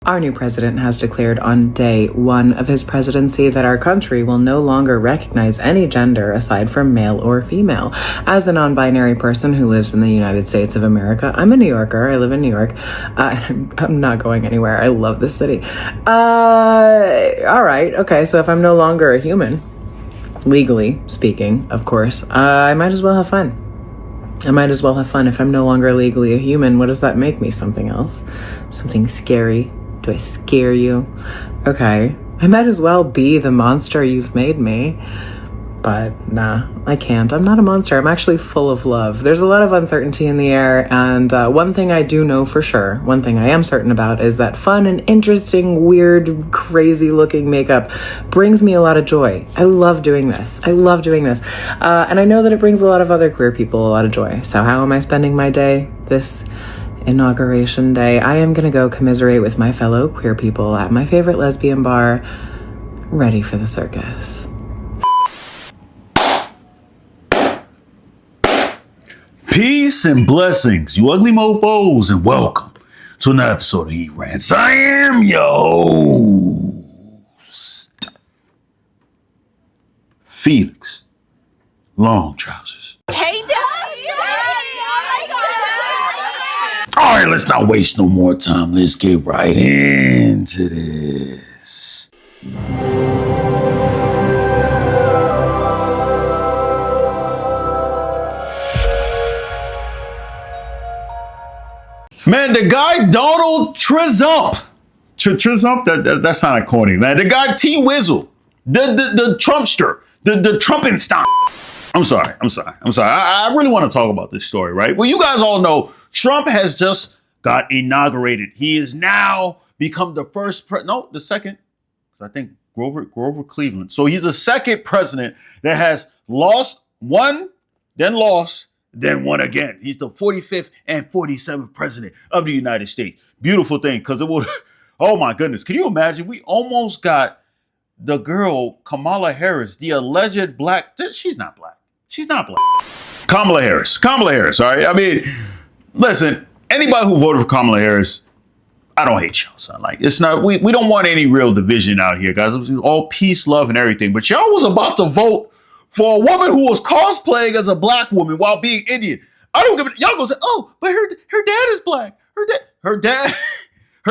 Our new president has declared on day one of his presidency that our country will no longer recognize any gender aside from male or female. As a non-binary person who lives in the United States of America, I'm a New Yorker. I live in New York. I'm not going anywhere. I love this city. All right. Okay. So if I'm no longer a human, legally speaking, of course, I might as well have fun. I might as well have fun. If I'm no longer legally a human, what does that make me? Something else? Something scary? Do I scare you? Okay. I might as well be the monster you've made me. But nah, I can't. I'm not a monster. I'm actually full of love. There's a lot of uncertainty in the air, and one thing I do know for sure, one thing I am certain about, is that fun and interesting, weird, crazy-looking makeup brings me a lot of joy. I love doing this. I love doing this. And I know that it brings a lot of other queer people a lot of joy. So how am I spending my day this inauguration day? I am gonna go commiserate with my fellow queer people at my favorite lesbian bar, ready for the circus. Peace and blessings, you ugly mofos, and welcome to another episode of He Rants. I am your host, Felix Long Trousers. Hey, Daddy! All right, let's not waste no more time. Let's get right into this. Man, the guy Donald Trump, that sounded corny, man. The guy T-Wizzle, the Trumpster, the Trumpenstein. I'm sorry. I really want to talk about this story, right? Well, you guys all know Trump has just got inaugurated. He has now become the the second, because I think Grover Cleveland. So he's the second president that has won, then won again. He's the 45th and 47th president of the United States. Beautiful thing, because it would, oh my goodness. Can you imagine? We almost got the girl, Kamala Harris, the alleged black, she's not black. Kamala Harris, all right? I mean, listen, anybody who voted for Kamala Harris, I don't hate y'all, son. Like, it's not, we don't want any real division out here, guys. It was all peace, love, and everything. But y'all was about to vote for a woman who was cosplaying as a black woman while being Indian. I don't give it. Y'all gonna say, oh, but her dad is black. Her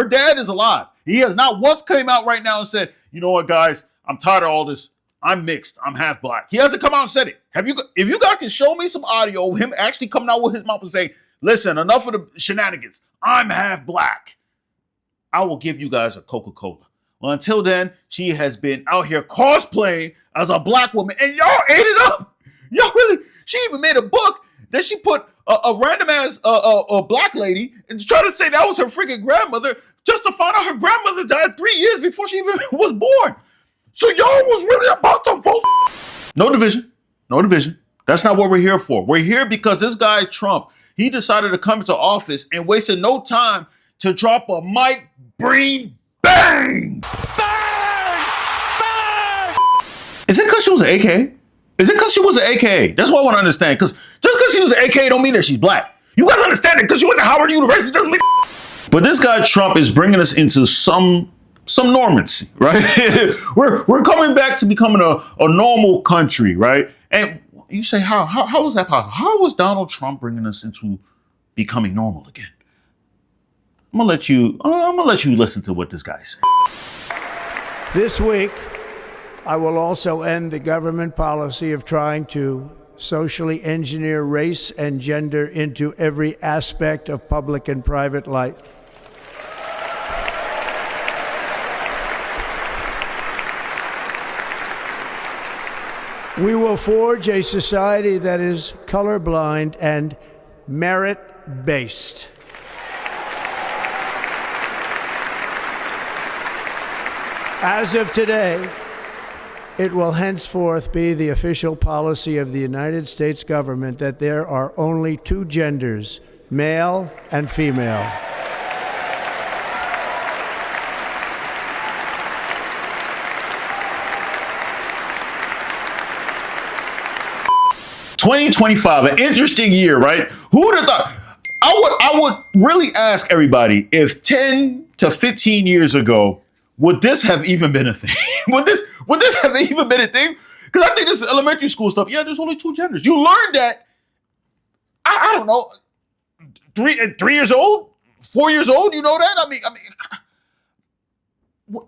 dad is alive. He has not once came out right now and said, you know what, guys, I'm tired of all this. I'm mixed. I'm half black. He hasn't come out and said it. If you guys can show me some audio of him actually coming out with his mouth and saying, listen, enough of the shenanigans. I'm half black, I will give you guys a Coca-Cola. Well, until then, she has been out here cosplaying as a black woman, and y'all ate it up. Y'all really, she even made a book that she put a random ass a black lady and trying to say that was her freaking grandmother, just to find out her grandmother died 3 years before she even was born. So y'all was really about to vote. No division. That's not what we're here for. We're here because this guy Trump, he decided to come into office and wasted no time to drop a mic, brain, bang! Is it because she was an AKA? Is it because she was an AKA? That's what I want to understand. Because just because she was an AKA don't mean that she's black. You guys understand that because she went to Howard University doesn't mean. But this guy Trump is bringing us into some normalcy, right? we're coming back to becoming a normal country, right? And you say, how is that possible? How was Donald Trump bringing us into becoming normal again? I'm gonna let you listen to what this guy said. This week, I will also end the government policy of trying to socially engineer race and gender into every aspect of public and private life. We will forge a society that is colorblind and merit-based. As of today, it will henceforth be the official policy of the United States government that there are only two genders, male and female. 2025, an interesting year, right? Who would have thought? I would really ask everybody if 10, to 15 years ago, would this have even been a thing? would this have even been a thing? Because I think this is elementary school stuff. Yeah, there's only two genders. You learned that, I don't know, 3 years old? 4 years old? You know that? I mean, what?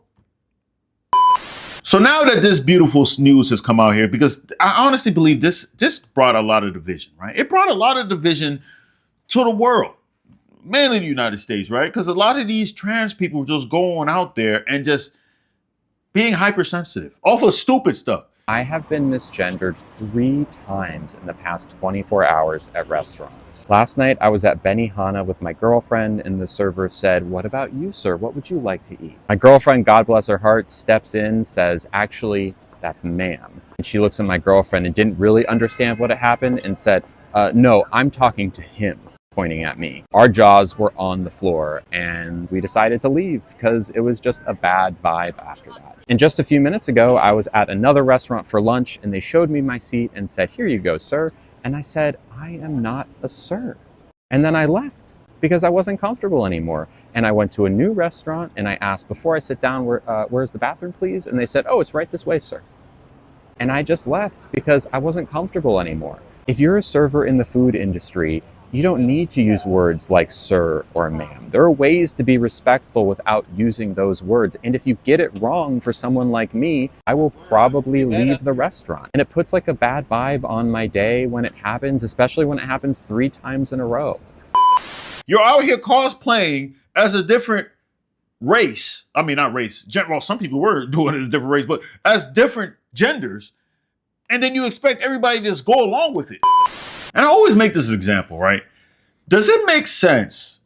So now that this beautiful news has come out here, because I honestly believe this brought a lot of division, right? It brought a lot of division to the world, mainly the United States, right? Because a lot of these trans people just going out there and just being hypersensitive off of stupid stuff. I have been misgendered 3 times in the past 24 hours at restaurants. Last night, I was at Benihana with my girlfriend, and the server said, "What about you, sir? What would you like to eat?" My girlfriend, God bless her heart, steps in, says, "Actually, that's ma'am." And she looks at my girlfriend and didn't really understand what had happened and said, "No, I'm talking to him," pointing at me. Our jaws were on the floor, and we decided to leave because it was just a bad vibe after that. And just a few minutes ago, I was at another restaurant for lunch, and they showed me my seat and said, "Here you go, sir." And I said, "I am not a sir." And then I left because I wasn't comfortable anymore. And I went to a new restaurant, and I asked, "Before I sit down, where's the bathroom, please?" And they said, "Oh, it's right this way, sir." And I just left because I wasn't comfortable anymore. If you're a server in the food industry, you don't need to use words like sir or ma'am. There are ways to be respectful without using those words. And if you get it wrong for someone like me, I will probably leave the restaurant. And it puts like a bad vibe on my day when it happens, especially when it happens 3 times in a row. You're out here cosplaying as a different race. I mean, not race. Well, some people were doing it as a different race, but as different genders. And then you expect everybody to just go along with it. And I always make this example, right? Does it make sense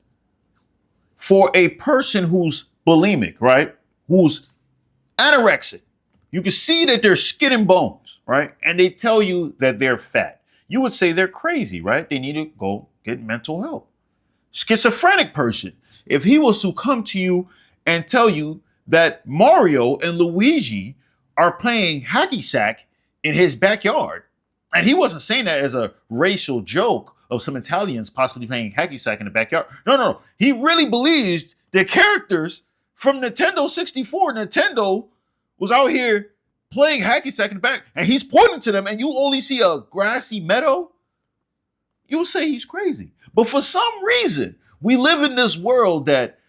for a person who's bulimic, right? Who's anorexic? You can see that they're skin and bones, right? And they tell you that they're fat. You would say they're crazy, right? They need to go get mental help. Schizophrenic person, if he was to come to you and tell you that Mario and Luigi are playing hacky sack in his backyard, and he wasn't saying that as a racial joke of some Italians possibly playing hacky sack in the backyard. No. He really believes the characters from Nintendo 64, Nintendo was out here playing hacky sack in the back, and he's pointing to them, and you only see a grassy meadow. You'll say he's crazy. But for some reason, we live in this world that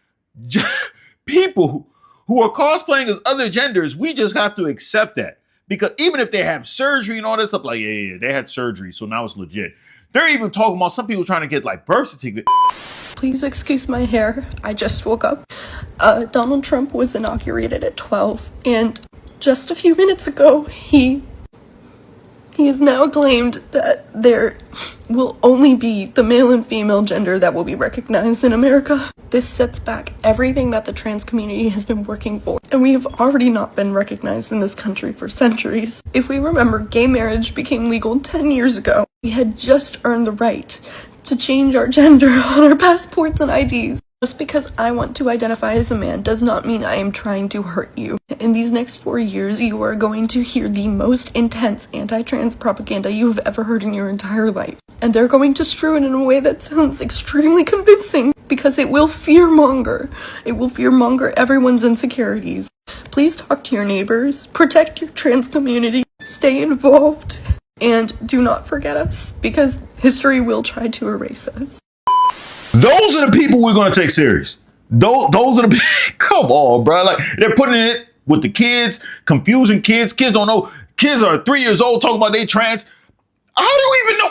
people who are cosplaying as other genders, we just have to accept that. Because even if they have surgery and all that stuff, like, yeah, they had surgery, so now it's legit. They're even talking about some people trying to get like birth certificates. Please excuse my hair. I just woke up. Donald Trump was inaugurated at 12, and just a few minutes ago, he has now claimed that there will only be the male and female gender that will be recognized in America. This sets back everything that the trans community has been working for, and we have already not been recognized in this country for centuries. If we remember, gay marriage became legal 10 years ago. We had just earned the right to change our gender on our passports and IDs. Just because I want to identify as a man does not mean I am trying to hurt you. In these next 4 years, you are going to hear the most intense anti-trans propaganda you have ever heard in your entire life. And they're going to strew it in a way that sounds extremely convincing because it will fearmonger. It will fearmonger everyone's insecurities. Please talk to your neighbors, protect your trans community, stay involved, and do not forget us because history will try to erase us. Those are the people we're going to take serious. Those are the come on, bro. Like, they're putting it with the kids, confusing kids. Kids don't know. Kids are 3 years old talking about they trans. How do you even know?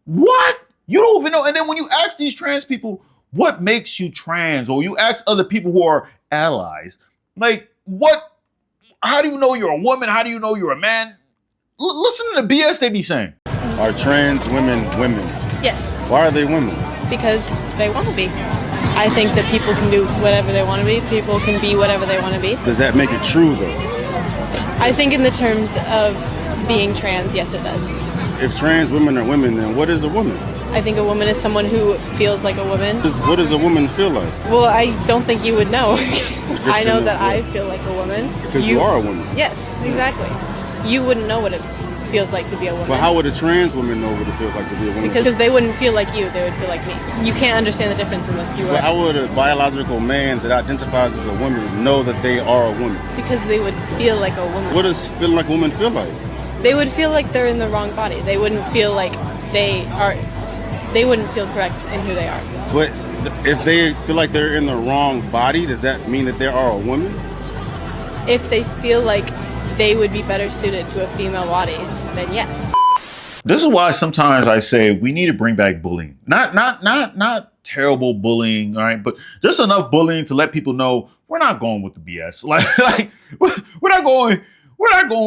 What? You don't even know. And then when you ask these trans people, what makes you trans? Or you ask other people who are allies, like, what? How do you know you're a woman? How do you know you're a man? Listen to the BS they be saying. Are trans women women? Yes. Why are they women? Because they want to be. I think that people can do whatever they want to be. People can be whatever they want to be. Does that make it true, though? I think in the terms of being trans, yes, it does. If trans women are women, then what is a woman? I think a woman is someone who feels like a woman. What does a woman feel like? Well, I don't think you would know. I know that I feel like a woman. Because you are a woman. Yes, exactly. You wouldn't know what it feels like to be a woman. But how would a trans woman know what it feels like to be a woman? Because they wouldn't feel like you, they would feel like me. You can't understand the difference unless you But are. how would a biological man that identifies as a woman know that they are a woman? Because they would feel like a woman. What does feeling like a woman feel like? They would feel like they're in the wrong body. They wouldn't feel like they wouldn't feel correct in who they are. But if they feel like they're in the wrong body, does that mean that they are a woman? If they feel like they would be better suited to a female body, then yes. This is why sometimes I say we need to bring back bullying. Not terrible bullying, all right, but just enough bullying to let people know we're not going with the BS. Like we're not going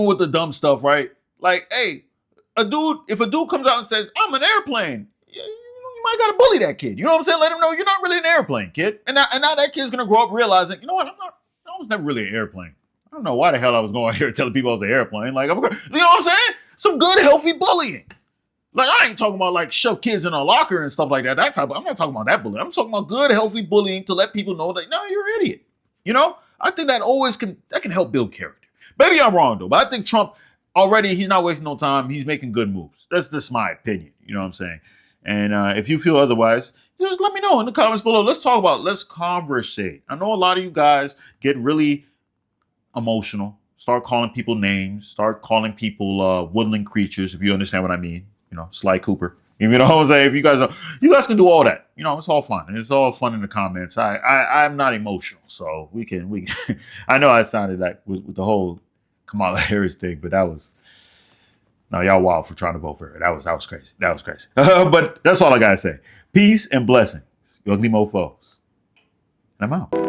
with the dumb stuff, right? Like, hey, if a dude comes out and says, I'm an airplane, you might gotta bully that kid. You know what I'm saying? Let him know you're not really an airplane, kid. And now that kid's gonna grow up realizing, you know what, I was never really an airplane. I don't know why the hell I was going out here telling people I was an airplane. Like, you know what I'm saying? Some good, healthy bullying. Like, I ain't talking about like shove kids in a locker and stuff like that. I'm not talking about that bullying. I'm talking about good, healthy bullying to let people know that, no, you're an idiot. You know? I think that can help build character. Maybe I'm wrong though, but I think Trump already, he's not wasting no time. He's making good moves. That's just my opinion. You know what I'm saying? And if you feel otherwise, just let me know in the comments below. Let's conversate. I know a lot of you guys get really emotional. Start calling people names. Start calling people woodland creatures, if you understand what I mean. You know, Sly Cooper. You know what I'm saying? If you guys can do all that. You know, it's all fun. It's all fun in the comments. I'm not emotional, so we can. I know I sounded like with the whole Kamala Harris thing, but that was. No, y'all wild for trying to vote for her. That was crazy. That was crazy. But that's all I gotta say. Peace and blessings, you ugly mofos. And I'm out.